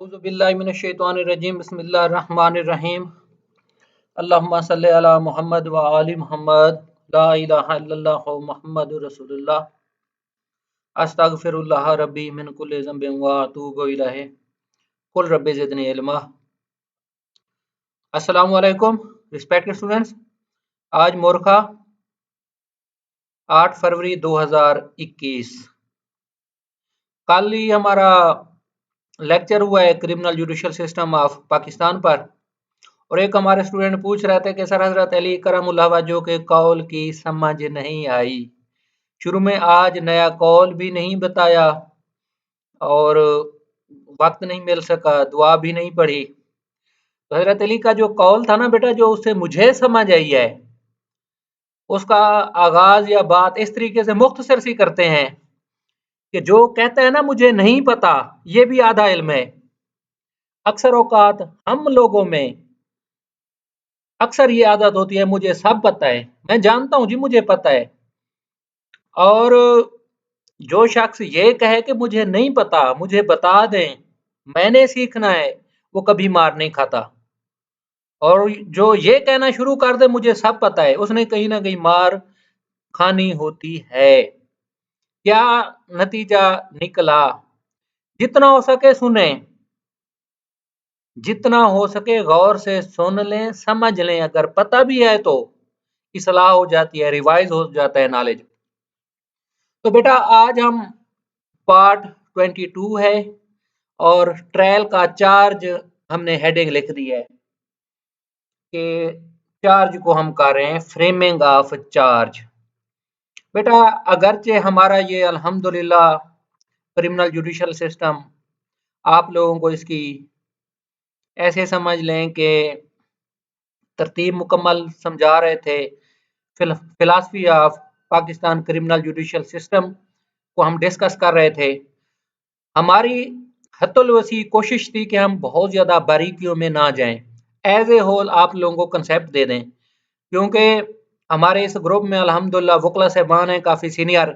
औज़ुबिल्लाहिमिनश्शैतानिर्रजीम बिस्मिल्लाहिर्रहमानिर्रहीम अल्लाहुम्मा सल्लि अला मुहम्मद व आलि मुहम्मद ला इलाहा इल्लल्लाहु मुहम्मदुर रसूलुल्लाह अस्तगफिरुल्लाह रब्बी मिन कुल्लि ज़ंबिन व अतूबु इलैहि कुल रब्बि ज़िदनी इल्मा। अस्सलामु अलैकुम रिस्पेक्टेड स्टूडेंट्स। आज मोरखा 8 फरवरी 2021। कल ही हमारा लेक्चर हुआ है criminal judicial system of Pakistan पर, और एक हमारे स्टूडेंट पूछ रहे थे कि सर हजरत अली करमुल्लाह वजह के कौल की समझ नहीं आई। शुरू में आज नया कौल भी नहीं बताया और वक्त नहीं मिल सका, दुआ भी नहीं पढ़ी। तो हजरत अली का जो कौल था ना बेटा, जो उससे मुझे समझ आई है, उसका आगाज या बात इस तरीके से मुख्तसर सी करते हैं कि जो कहता है ना मुझे नहीं पता, ये भी आधा इल्म है। अक्सर औकात हम लोगों में अक्सर ये आदत होती है मुझे सब पता है, मैं जानता हूं जी मुझे पता है। और जो शख्स ये कहे कि मुझे नहीं पता, मुझे बता दें, मैंने सीखना है, वो कभी मार नहीं खाता। और जो ये कहना शुरू कर दे मुझे सब पता है, उसने कहीं ना कहीं मार खानी होती है। क्या नतीजा निकला? जितना हो सके सुने, जितना हो सके गौर से सुन लें, समझ लें। अगर पता भी है तो इस्लाह हो जाती है, रिवाइज हो जाता है नॉलेज। तो बेटा आज हम पार्ट 22 है और ट्रायल का चार्ज हमने हेडिंग लिख दी है कि चार्ज को हम कर रहे हैं फ्रेमिंग ऑफ चार्ज। बेटा अगरचे हमारा ये अल्हम्दुलिल्लाह क्रिमिनल जुडिशल सिस्टम, आप लोगों को इसकी ऐसे समझ लें कि तरतीब मुकम्मल समझा रहे थे। Philosophy of Pakistan criminal judicial system को हम डिस्कस कर रहे थे। हमारी हत्तुल वसी कोशिश थी कि हम बहुत ज़्यादा बारीकियों में ना जाएं, एज ए होल आप लोगों को कंसेप्ट दे दें, क्योंकि हमारे इस ग्रुप में अल्हम्दुलिल्लाह वकला साहबान हैं काफ़ी सीनियर,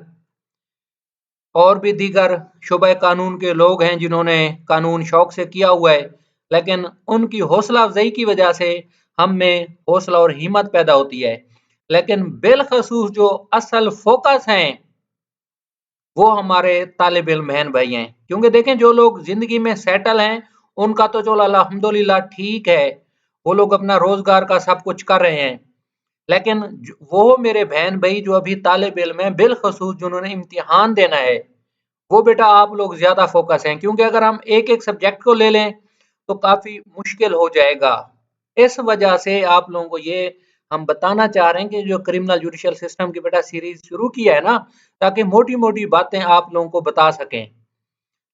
और भी दीगर शुबह कानून के लोग हैं जिन्होंने कानून शौक से किया हुआ है, लेकिन उनकी हौसला अफजाई की वजह से हम में हौसला और हिम्मत पैदा होती है। लेकिन बिलखसूस जो असल फोकस हैं वो हमारे तालिब इल्म बहन भाई हैं, क्योंकि देखें जो लोग जिंदगी में सेटल हैं उनका तो चलो अल्हम्दुलिल्लाह ठीक है, वो लोग अपना रोजगार का सब कुछ कर रहे हैं। लेकिन वो मेरे बहन भाई जो अभी तालिब इल्म हैं, बिलखसूस जिन्होंने इम्तिहान देना है, वो बेटा आप लोग ज्यादा फोकस हैं, क्योंकि अगर हम एक एक सब्जेक्ट को ले लें तो काफी मुश्किल हो जाएगा। इस वजह से आप लोगों को ये हम बताना चाह रहे हैं कि जो क्रिमिनल जुडिशल सिस्टम की बेटा सीरीज शुरू किया है ना, ताकि मोटी मोटी बातें आप लोगों को बता सकें।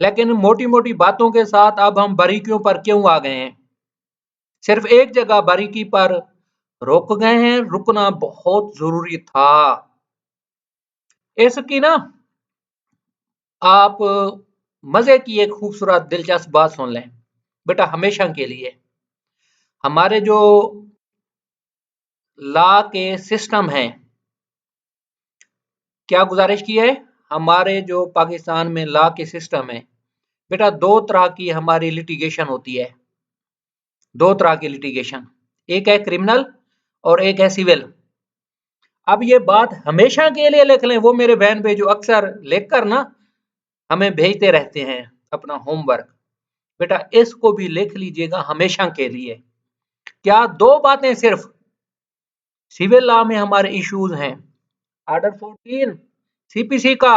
लेकिन मोटी मोटी बातों के साथ अब हम बारीकियों पर क्यों आ गए हैं? सिर्फ एक जगह बारीकी पर रुक गए हैं, रुकना बहुत जरूरी था। इसकी ना आप मजे की एक खूबसूरत दिलचस्प बात सुन लें बेटा, हमेशा के लिए हमारे जो लॉ के सिस्टम हैं, क्या गुजारिश की है, हमारे जो पाकिस्तान में लॉ के सिस्टम है बेटा, दो तरह की हमारी लिटिगेशन होती है। दो तरह की लिटिगेशन, एक है क्रिमिनल और एक है सिविल। अब ये बात हमेशा के लिए लिख लें, वो मेरे बहन भाई जो अक्सर लिख कर ना हमें भेजते रहते हैं अपना होमवर्क, बेटा इसको भी लिख लीजिएगा हमेशा के लिए। क्या दो बातें सिर्फ सिविल लॉ में हमारे इश्यूज हैं। आर्डर 14 सीपीसी का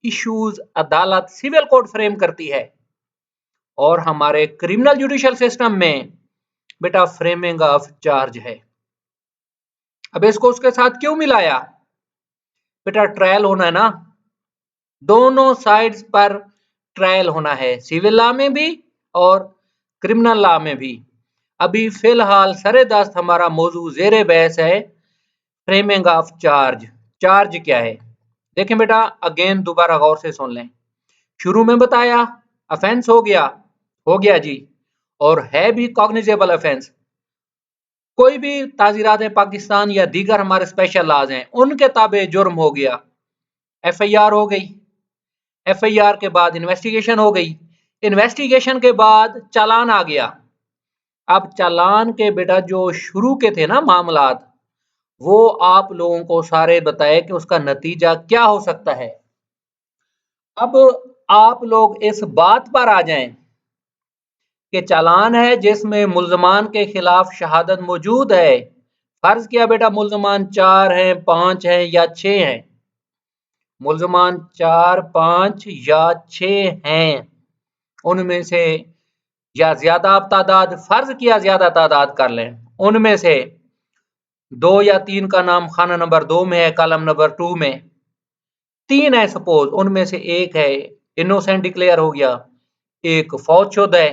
इश्यूज अदालत सिविल कोड फ्रेम करती है, और हमारे क्रिमिनल जुडिशियल सिस्टम में बेटा फ्रेमिंग ऑफ चार्ज है। अब इसको उसके साथ क्यों मिलाया? बेटा ट्रायल होना है ना, दोनों साइड्स पर ट्रायल होना है, सिविल लॉ में भी और क्रिमिनल लॉ में भी। अभी फिलहाल सरे दस्त हमारा मौजू जेरे बहस है फ्रेमिंग ऑफ चार्ज। चार्ज क्या है? देखें बेटा, अगेन दोबारा गौर से सुन लें। शुरू में बताया ऑफेंस हो गया जी, और है भी कॉग्निजेबल ऑफेंस। कोई भी ताजीरात पाकिस्तान या दीगर हमारे स्पेशल लॉज हैं उनके ताबे जुर्म हो गया, एफआईआर हो गई, एफआईआर के बाद इन्वेस्टिगेशन हो गई, इन्वेस्टिगेशन के बाद चालान आ गया। अब चालान के बेटा जो शुरू के थे ना मामलात, वो आप लोगों को सारे बताए कि उसका नतीजा क्या हो सकता है। अब आप लोग इस बात पर आ जाएं कि चालान है जिसमें मुल्जमान के खिलाफ शहादत मौजूद है। फर्ज किया बेटा मुल्जमान 4 हैं, 5 हैं या 6 हैं। मुल्जमान 4, 5 या 6 हैं, उनमें से या ज्यादा तादाद, फर्ज किया ज्यादा तादाद कर लें, उनमें से 2 या 3 का नाम खाना नंबर 2 में है, कॉलम नंबर 2 में। 3 है सपोज, उनमें से एक है इनोसेंट डिक्लेयर हो गया, एक फौत शुदा है,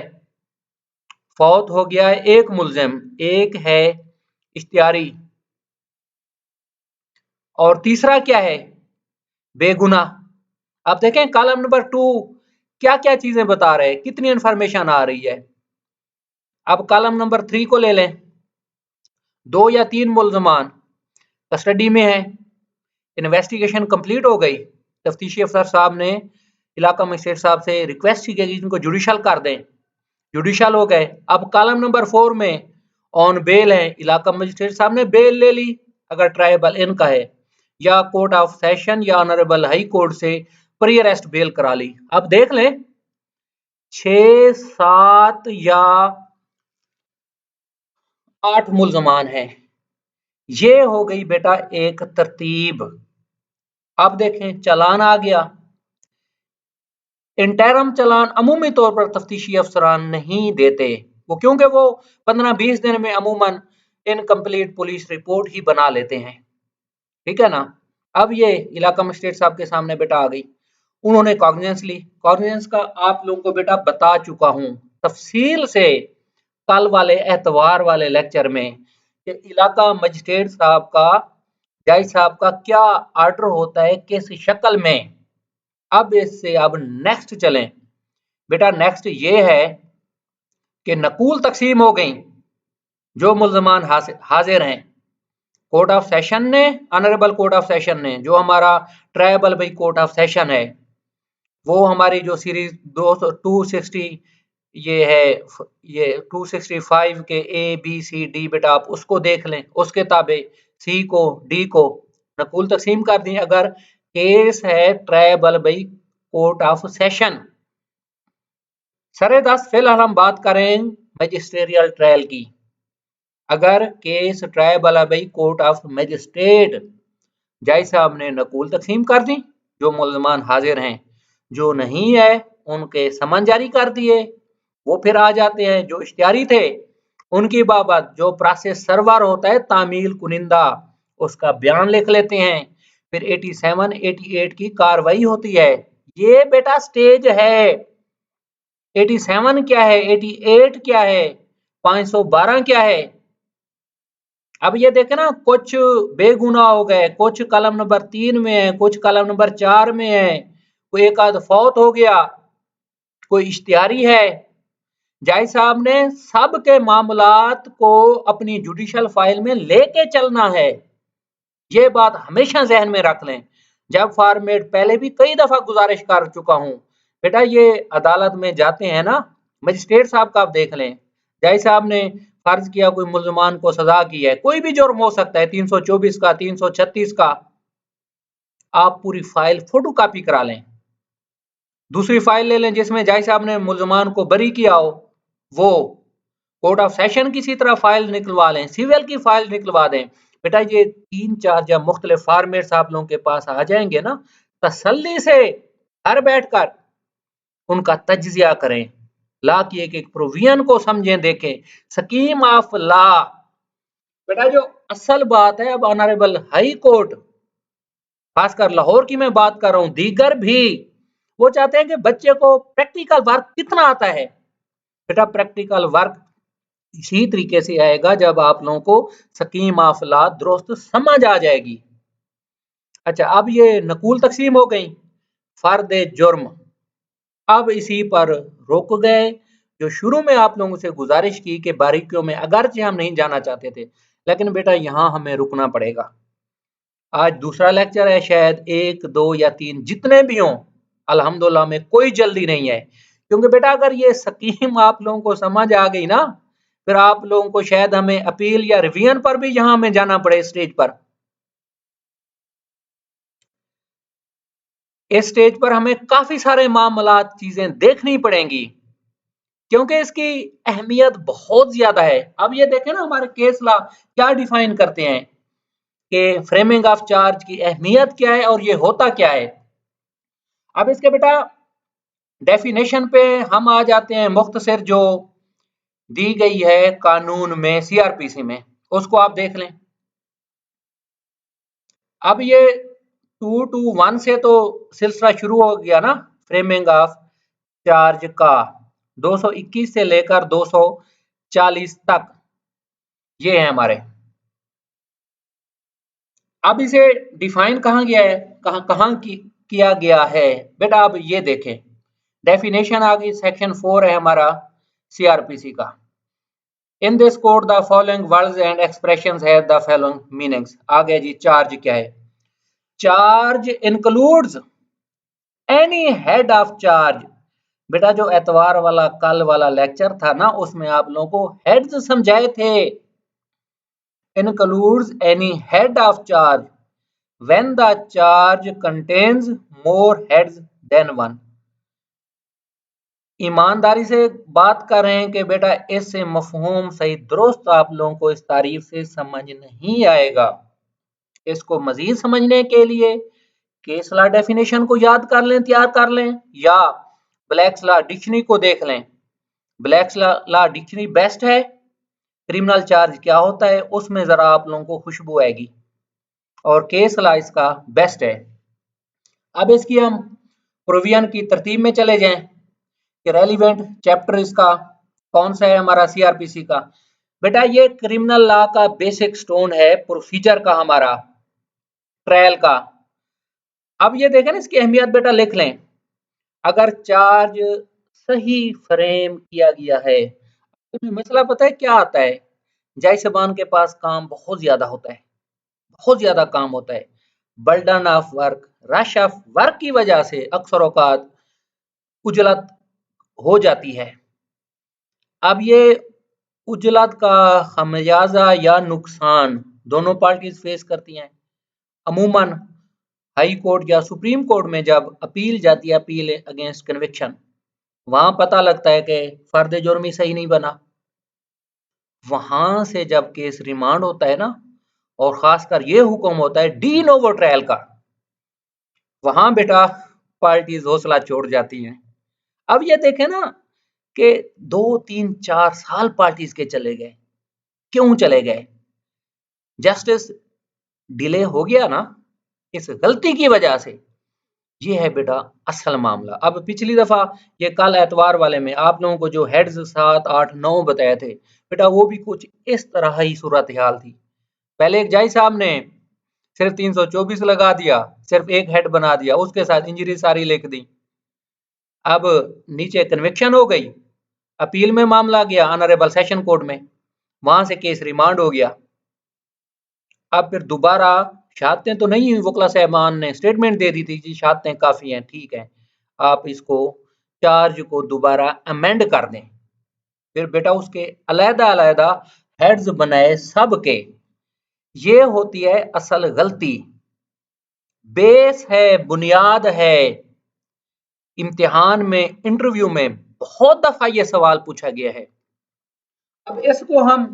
फौत हो गया है एक मुल्जिम, एक है इश्तियारी, और तीसरा क्या है बेगुनाह। अब देखें कॉलम नंबर 2 क्या क्या चीजें बता रहे हैं, कितनी इंफॉर्मेशन आ रही है। अब कॉलम नंबर 3 को ले लें। 2 या 3 मुल्जमान कस्टडी में है, इन्वेस्टिगेशन कंप्लीट हो गई, तफ्तीशी अफसर साहब ने इलाका मजिस्ट्रेट साहब से रिक्वेस्ट की कि इनको जुडिशल कर दें, जुडिशल हो गए। अब कॉलम नंबर 4 में ऑन बेल है, इलाका मजिस्ट्रेट साहब ने बेल ले ली अगर ट्राइबल इनका है, या कोर्ट ऑफ सेशन या ऑनरेबल हाई कोर्ट से प्री अरेस्ट बेल करा ली। अब देख लें 6, 7 या 8 मुल्जमान हैं, ये हो गई बेटा एक तरतीब। अब देखें चालान आ गया। इंटरम चालान अमूमी तौर पर तफ्तीशी अफसरान नहीं देते, वो क्योंकि वो 15-20 दिन में अमूमन इनकम्प्लीट पुलिस रिपोर्ट ही बना लेते हैं, ठीक है ना। अब ये इलाका मजिस्ट्रेट साहब के सामने बेटा आ गई, उन्होंने कॉग्निजेंस ली। कॉग्निजेंस का आप लोगों को बेटा बता चुका हूं तफसील से कल वाले एतवार वाले लेक्चर में कि इलाका मजिस्ट्रेट साहब का, जज साहब का क्या आर्डर होता है, किस शक्ल में। अब इससे अब नेक्स्ट चलें बेटा, नेक्स्ट ये है कि नकूल तकसीम हो गई, जो मुल्जमान हाजिर हैं कोर्ट ऑफ सेशन ने, ऑनरेबल कोर्ट ऑफ सेशन ने, जो हमारा ट्राइबल भाई कोर्ट ऑफ सेशन है, वो हमारी जो सीरीज 260 ये है, ये 265 के ए बी सी डी बेटा आप उसको देख लें, उसके ताबे सी को डी को नकूल तकसीम कर दी। अगर केस है ट्राइबल भाई कोर्ट ऑफ सेशन। सरे 10 फिलहाल हम बात करें मजिस्ट्रियल ट्रायल की। अगर केस ट्राइबल भाई कोर्ट ऑफ मजिस्ट्रेट, जज साहब ने नकूल तकसीम कर दी, जो मुल्जमान हाजिर हैं, जो नहीं है उनके समन जारी कर दिए, वो फिर आ जाते हैं जो इश्तियारी थे उनकी बाबत जो प्रोसेस सर्वर होता है तामील कुनिंदा, उसका बयान लिख लेते हैं, फिर 87, 88 की कार्रवाई होती है। ये बेटा स्टेज है। 87 क्या है, 88 क्या है, 512 क्या है। अब ये देखे ना, कुछ बेगुनाह हो गए, कुछ कलम नंबर 3 में है, कुछ कलम नंबर 4 में है, कोई एक आध फौत हो गया, कोई इश्तियारी है। जज साहब ने सब के मामलात को अपनी जुडिशल फाइल में लेके चलना है, ये बात हमेशा जहन में रख लें। जब फॉर्मेट पहले भी कई दफा गुजारिश कर चुका हूं बेटा, ये अदालत में जाते हैं ना, मजिस्ट्रेट साहब का आप देख लें, जज साहब ने फर्ज किया कोई मुल्जमान को सजा की है, कोई भी जुर्म हो सकता है, 324 का, 336 का, आप पूरी फाइल फोटो कॉपी करा लें, दूसरी फाइल ले लें जिसमें जज साहब ने मुल्जमान को बरी किया हो, वो कोर्ट ऑफ सेशन किसी तरह फाइल निकलवा लें, सिविल की फाइल निकलवा दें। बेटा ये 3-4 जब मुख्तलिफ फॉर्मेट्स आप लोगों के पास आ जाएंगे ना, तसल्ली से घर बैठकर उनका तज्जिया करें, लॉ की एक एक प्रोविजन को समझें, देखें स्कीम ऑफ लॉ। बेटा जो असल बात है, अब ऑनरेबल हाई कोर्ट, खासकर लाहौर की मैं बात कर रहा हूं, दीगर भी वो चाहते हैं कि बच्चे को प्रैक्टिकल वर्क कितना आता है। बेटा प्रैक्टिकल वर्क इसी तरीके से आएगा जब आप लोगों को स्कीम ऑफ लॉ दुरुस्त समझ आ जाएगी। अच्छा, अब ये नकूल तकसीम हो गई, फर्द जुर्म, अब इसी पर रुक गए। जो शुरू में आप लोगों से गुजारिश की कि बारीकियों में अगरचे हम नहीं जाना चाहते थे, लेकिन बेटा यहां हमें रुकना पड़ेगा। आज दूसरा लेक्चर है, शायद 1, 2 या 3 जितने भी हों, अल्हम्दुलिल्लाह में कोई जल्दी नहीं है, क्योंकि बेटा अगर ये स्कीम आप लोगों को समझ आ गई ना, फिर आप लोगों को शायद हमें अपील या रिवीजन पर भी यहां हमें जाना पड़े स्टेज पर। इस स्टेज पर हमें काफी सारे मामलात चीजें देखनी पड़ेंगी, क्योंकि इसकी अहमियत बहुत ज्यादा है। अब ये देखें ना हमारे केस लॉ क्या डिफाइन करते हैं कि फ्रेमिंग ऑफ चार्ज की अहमियत क्या है और ये होता क्या है। अब इसके बेटा डेफिनेशन पे हम आ जाते हैं, मुख्तसर जो दी गई है कानून में सीआरपीसी में, उसको आप देख लें। अब ये 221 से तो सिलसिला शुरू हो गया ना फ्रेमिंग ऑफ चार्ज का, 221 से लेकर 240 तक ये है हमारे। अब इसे डिफाइन कहाँ गया है, कहाँ किया गया है बेटा। अब ये देखें डेफिनेशन आ गई, सेक्शन 4 है हमारा सीआरपीसी का। In this code the following words and expressions have the following meanings. आ गया जी चार्ज क्या है। Charge includes any head of charge. बेटा जो एतवार वाला कल वाला लेक्चर था ना, उसमें आप लोगों को हेड्स समझाए थे। includes any head of charge when the charge contains more heads than one। ईमानदारी से बात कर रहे हैं कि बेटा इससे मफहूम सही दुरुस्त आप लोगों को इस तारीफ से समझ नहीं आएगा। इसको मजीद समझने के लिए केस लॉ डेफिनेशन को याद कर लें, तैयार कर लें, या ब्लैक्स लॉ डिक्शनरी को देख लें। ब्लैक्स लॉ डिक्शनरी बेस्ट है। क्रिमिनल चार्ज क्या होता है उसमें जरा आप लोगों को खुशबू आएगी, और केस लॉ इसका बेस्ट है। अब इसकी हम प्रोविजन की तरतीब में चले जाएं कि रेलिवेंट चैप्टर इसका कौन सा है हमारा सीआरपीसी का। बेटा ये क्रिमिनल लॉ का बेसिक स्टोन है, प्रोसीजर का हमारा, ट्रायल का। अब ये देखें ना इसकी अहमियत बेटा लिख लें। अगर चार्ज सही फ्रेम किया गया है, तो मसला पता है क्या आता है, जय सबान के पास काम बहुत ज्यादा होता है, बहुत ज्यादा काम होता है। Burden of work, rush of work की वजह से अक्सर औकात उजलत हो जाती है। अब ये उजलत का खमियाजा या नुकसान दोनों पार्टीज फेस करती हैं। अमूमन हाई कोर्ट या सुप्रीम कोर्ट में जब अपील जाती है, अपील अगेंस्ट कन्विक्शन, वहां पता लगता है कि फर्द जुर्मी सही नहीं बना। वहां से जब केस रिमांड होता है ना, और खासकर ये हुक्म होता है डी नोवो ट्रायल का, वहां बेटा पार्टीज हौसला छोड़ जाती हैं। अब ये देखें ना कि 2 3 4 साल पार्टीज के चले गए। क्यों चले गए? जस्टिस डिले हो गया ना, इस गलती की वजह से। ये है बेटा असल मामला। अब पिछली दफा ये कल एतवार वाले में आप लोगों को जो हेड्स 7 8 9 बताए थे बेटा, वो भी कुछ इस तरह ही सूरत हाल थी। पहले एक जज साहब ने सिर्फ 324 लगा दिया, सिर्फ एक हेड बना दिया, उसके साथ इंजरी सारी लिख दी। अब नीचे कन्विक्शन हो गई, अपील में मामला गया ऑनरेबल सेशन कोर्ट में, वहां से केस रिमांड हो गया। अब फिर दोबारा शहादतें तो नहीं हुई, वकला साहबान ने स्टेटमेंट दे दी थी जी शहादतें काफी हैं, ठीक है, आप इसको चार्ज को दोबारा अमेंड कर दें। फिर बेटा उसके अलहदा अलहदा हेड्स बनाए सबके। ये होती है असल गलती, बेस है, बुनियाद है। इम्तिहान में, इंटरव्यू में बहुत दफा ये सवाल पूछा गया है। अब इसको हम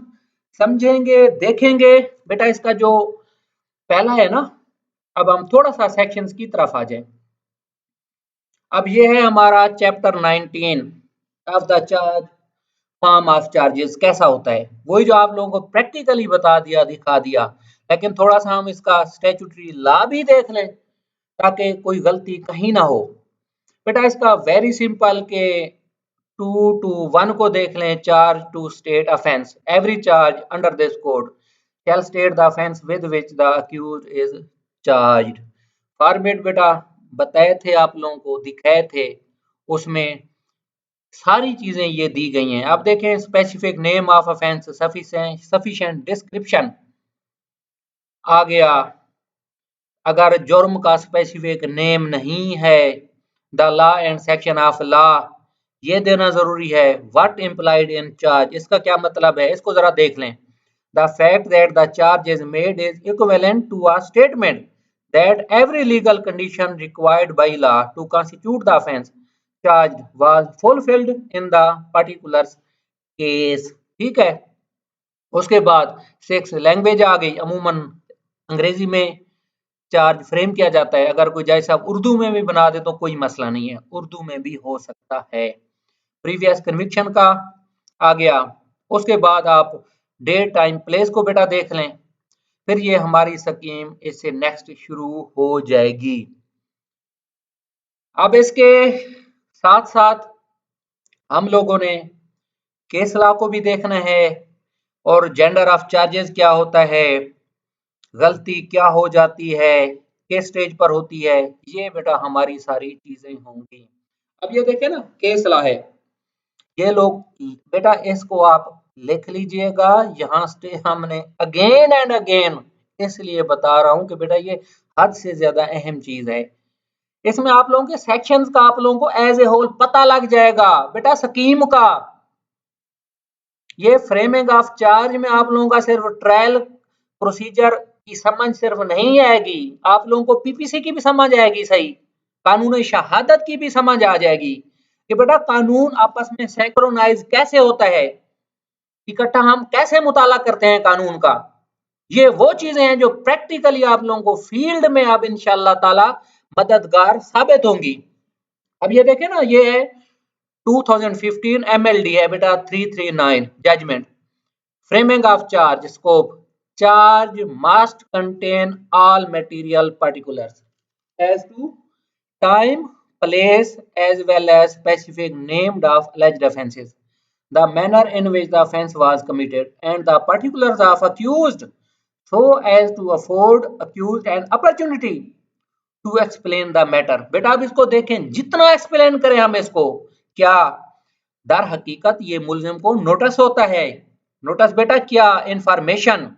समझेंगे, देखेंगे बेटा। इसका जो पहला है ना, अब हम थोड़ा सा सेक्शंस की तरफ आ जाएं। अब ये है हमारा chapter 19 of the charge, form of charges कैसा होता है, वही जो आप लोगों को प्रैक्टिकली बता दिया, दिखा दिया। लेकिन थोड़ा सा हम इसका स्टैट्यूटरी लॉ भी देख लें ताकि कोई गलती कहीं ना हो। बेटा इसका वेरी सिंपल के 2 to 1 को देख लें। Charge to state offence, every charge under this code shall state the offense with which the accused is charged। Format बेटा बताए थे आप लोगों को, दिखाए थे, उसमें सारी चीजें ये दी गई हैं। आप देखें specific name of offence, sufficient description आ गया। अगर जुर्म का स्पेसिफिक नेम नहीं है, the law and section of law ये देना जरूरी है। व्हाट इम्प्लाइड इन चार्ज, इसका क्या मतलब है, इसको जरा देख लें। The fact that the charge is made is equivalent to a statement that every legal condition required by law to constitute the offense charged was fulfilled in the particular case। ठीक है। उसके बाद सिक्स लैंग्वेज आ गई। अमूमन अंग्रेजी में charge frame किया जाता है। अगर कोई जैसा उर्दू में भी बना दे तो कोई मसला नहीं है, उर्दू में भी हो सकता है। प्रीवियस कन्विक्शन का आ गया। उसके बाद आप डेट टाइम प्लेस को बेटा देख लें, फिर ये हमारी स्कीम इससे नेक्स्ट शुरू हो जाएगी। अब इसके साथ साथ हम लोगों ने केस लॉ को भी देखना है और जेंडर ऑफ चार्जेस क्या होता है, गलती क्या हो जाती है, किस स्टेज पर होती है, ये बेटा हमारी सारी चीजें होंगी। अब ये देखें ना, केस लॉ है, ये लोग बेटा इसको आप लिख लीजिएगा। यहाँ से हमने अगेन एंड अगेन इसलिए बता रहा हूं कि बेटा ये हद से ज्यादा अहम चीज है। इसमें आप लोगों के सेक्शंस का आप लोगों को एज ए होल पता लग जाएगा बेटा। स्कीम का ये फ्रेमिंग ऑफ चार्ज में आप लोगों का सिर्फ ट्रायल प्रोसीजर की समझ सिर्फ नहीं आएगी, आप लोगों को पीपीसी की भी समझ आएगी, सही कानून शहादत की भी समझ आ जाएगी कि बेटा कानून आपस में सिंक्रोनाइज कैसे होता है, इकट्ठा हम कैसे मुताला करते हैं कानून का। ये वो चीजें हैं जो प्रैक्टिकली आप लोगों को फील्ड में अब इंशाल्लाह ताला मददगार साबित होंगी। अब ये देखें ना, ये है 2015 एमएलडी है बेटा 339 judgment. Framing of charge scope, charge must contain all material particulars as to time, place as well as specific named of alleged offences, the manner in which the offence was committed and the particulars of accused so as to afford accused an opportunity to explain the matter। बेटा अब इसको देखें, जितना explain करें हम इसको, क्या दर हकीकत ये मुल्जिम को नोटिस होता है। नोटिस बेटा क्या, इंफॉर्मेशन।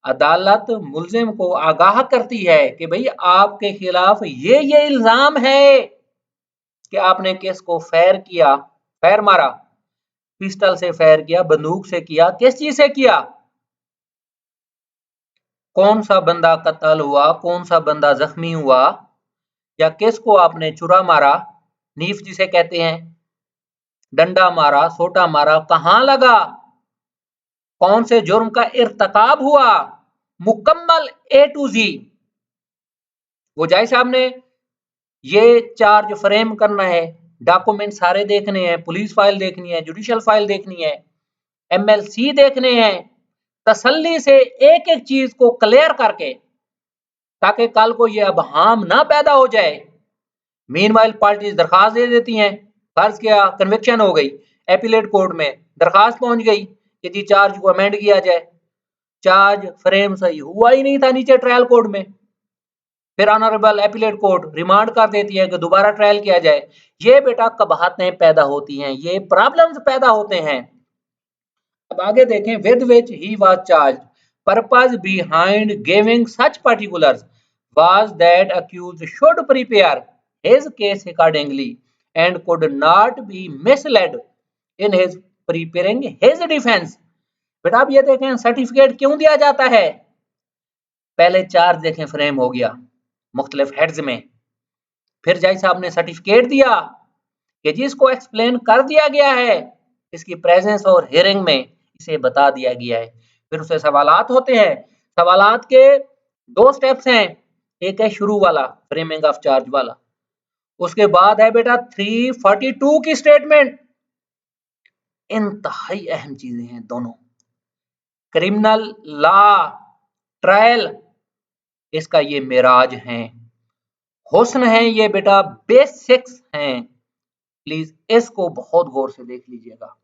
अदालत मुल्जिम को आगाह करती है कि भाई आपके खिलाफ ये इल्जाम है कि आपने केस को फायर किया, फायर मारा, पिस्टल से फायर किया, बंदूक से किया, किस चीज से किया, कौन सा बंदा कत्ल हुआ, कौन सा बंदा जख्मी हुआ, या किसको आपने चुरा मारा, नीफ जिसे कहते हैं, डंडा मारा, सोटा मारा, कहां लगा, कौन से जुर्म का इर्तकाब हुआ, मुकम्मल ए टू जी। वो जाय साहब ने ये चार्ज फ्रेम करना है, डॉक्यूमेंट सारे देखने हैं, पुलिस फाइल देखनी है, जुडिशियल फाइल देखनी है, एमएलसी देखने हैं, तसल्ली से एक एक चीज को क्लियर करके, ताकि कल को ये अबहाम ना पैदा हो जाए। मीनवाइल पार्टीज दरखास्त दे देती हैं, फर्ज किया कन्विक्शन हो गई, एपीलेट कोर्ट में दरखास्त पहुंच गई कि जी चार्ज को अमेंड किया जाए, चार्ज फ्रेम सही हुआ ही नहीं था नीचे ट्रायल कोर्ट में, फिर ऑनरेबल एपीलेट कोर्ट रिमांड कर देती है कि दोबारा ट्रायल किया जाए। ये बेटा कबहतें पैदा होती हैं, ये प्रॉब्लम्स पैदा होते हैं। अब आगे देखें, with which he was charge, purpose behind giving such particulars was that accused should prepare his case accordingly and could not be misled in his preparing his defense। बेटा आप ये देखें, सर्टिफिकेट क्यों दिया जाता है, पहले चार्ज देखें फ्रेम हो गया मुख्तलिफ हेड्स में, फिर जज साहब ने सर्टिफिकेट दिया कि जिसको एक्सप्लेन कर दिया गया है, इसकी प्रेजेंस और हियरिंग में इसे बता दिया गया है। फिर उसे सवालात होते हैं, सवालात के दो स्टेप्स हैं, एक है शुरू वाला फ्रेमिंग ऑफ चार्ज वाला, उसके बाद है बेटा 342 की स्टेटमेंट। इंतहाई अहम चीजें हैं दोनों। क्रिमिनल लॉ ट्रायल इसका ये मिराज है, हुस्न है ये बेटा, बेसिक्स हैं। प्लीज इसको बहुत गौर से देख लीजिएगा।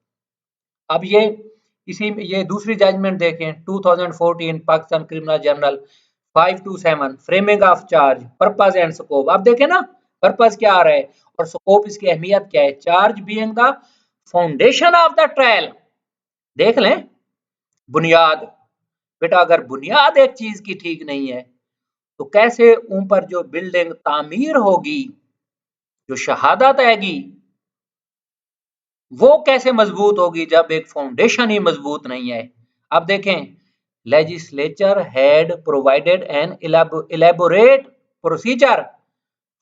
अब ये दूसरी जजमेंट देखें, 2014 Pakistan criminal journal 527 framing of charge, purpose and scope. अब देखें ना, पर्पस क्या आ रहा है और स्कोप इसकी अहमियत क्या है। Charge being the foundation of the trial, देख लें बुनियाद। बेटा अगर बुनियाद एक चीज की ठीक नहीं है तो कैसे ऊपर जो बिल्डिंग तामीर होगी, जो शहादत आएगी, वो कैसे मजबूत होगी जब एक फाउंडेशन ही मजबूत नहीं है। अब देखें, legislature had provided N elaborate procedure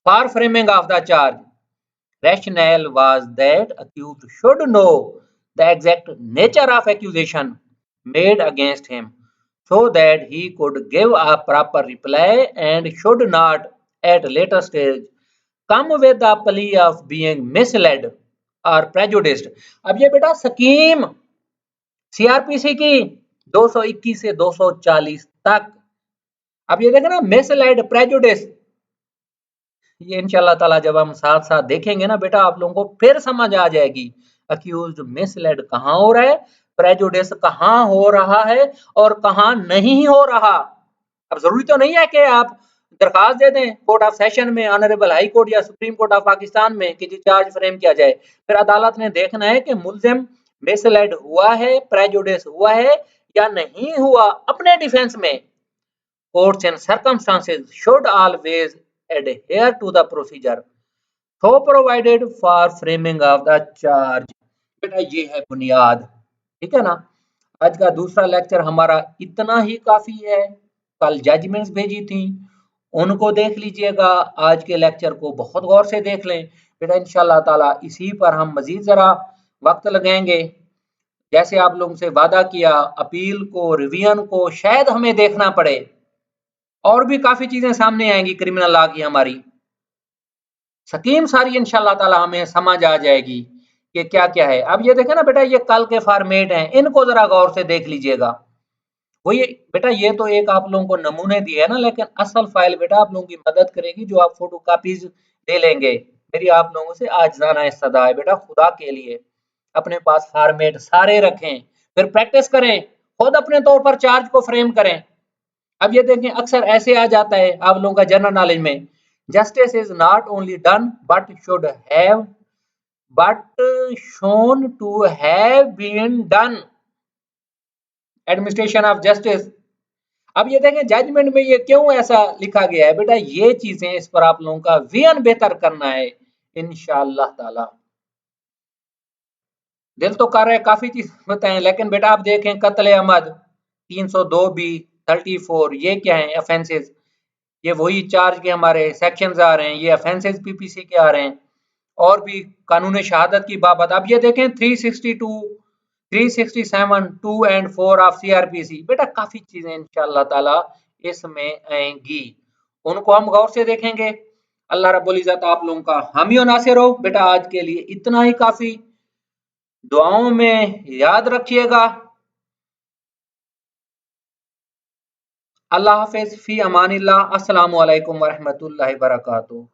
for framing of the charge. Rationale was that accused should know the exact nature of accusation made against him so that he could give a proper reply and should not at later stage come with the plea of being misled or prejudiced। अब ये बेटा scheme CrPC की 221 से 240 तक, अब ये देखें ना, मिसलेड प्रेजुडिस, ये इंशाल्लाह ताला जब हम साथ साथ देखेंगे ना बेटा, आप लोगों को फिर समझ आ जाएगी अक्यूज्ड मिसलेड कहाँ हो रहा है, प्रेजुडिस कहाँ हो रहा है और कहाँ नहीं हो रहा। अब जरूरी तो नहीं है कि आप दरखास्त दे दें कोर्ट ऑफ सेशन में, ऑनरेबल हाई कोर्ट या सुप्रीम कोर्ट ऑफ पाकिस्तान में कि जी चार्ज फ्रेम किया जाए। फिर अदालत ने देखना है कि मुलजिम मिसलेड हुआ है, प्रेजुडिस हुआ है या नहीं हुआ। अपने डिफेंस में courts and circumstances should always adhere to the procedure so provided for framing of the charge। बेटा ये है बुनियाद, ठीक है ना। आज का दूसरा लेक्चर हमारा इतना ही काफी है। कल जजमेंट्स भेजी थी, उनको देख लीजिएगा। आज के लेक्चर को बहुत गौर से देख लें बेटा, इंशाल्लाह ताला इसी पर हम मजीद जरा वक्त लगाएंगे। जैसे आप लोगों से वादा किया, अपील को, रिवीजन को शायद हमें देखना पड़े, और भी काफी चीजें सामने आएंगी क्रिमिनल लॉ की हमारी। स्कीम सारी इंशाल्लाह ताला हमें समझ आ जाएगी कि क्या क्या है। अब ये देखें ना बेटा, ये कल के फॉर्मेट हैं, इनको जरा गौर से देख लीजिएगा। वो ये बेटा, ये तो एक आप लोगों को नमूने दिए है ना, लेकिन असल फाइल बेटा आप लोगों की मदद करेगी जो आप फोटो कापीज ले लेंगे। मेरी आप लोगों से आजिज़ाना इस्तदा है बेटा, खुदा के लिए अपने पास फॉर्मेट सारे रखें, फिर प्रैक्टिस करें, खुद अपने तौर पर चार्ज को फ्रेम करें। अब ये देखें, अक्सर ऐसे आ जाता है आप लोगों का जनरल नॉलेज में, justice is not only done but should have but shown to have been done, administration of justice. अब ये देखें जजमेंट में ये क्यों ऐसा लिखा गया है बेटा, ये चीजें इस पर आप लोगों का विजन बेहतर करना है इंशाअल्लाह ताला। दिल तो कर रहे हैं काफी चीज बताएं, लेकिन बेटा आप देखें कत्ल अहमद 302 बी 34, ये क्या है ऑफेंसेस, ये वही चार्ज के हमारे सेक्शंस आ रहे हैं, ये ऑफेंसेस पीपीसी के आ रहे हैं, और भी कानून शहादत की बाबत। अब ये देखें 362, 367, 2 एंड 4 ऑफ सीआरपीसी, बेटा काफी चीजें इंशाअल्लाह ताला इसमें आएंगी, उनको हम गौर से देखेंगे। अल्लाह रब्बुल इज्जत आप लोगों का हामी और नासिर हो। बेटा आज के लिए इतना ही काफी, दुआओं में याद रखिएगा। अल्लाह हाफिज, फी अमानिल्लाह, अस्सलामु अलैकुम वरहमतुल्लाहि वबरकातुहू।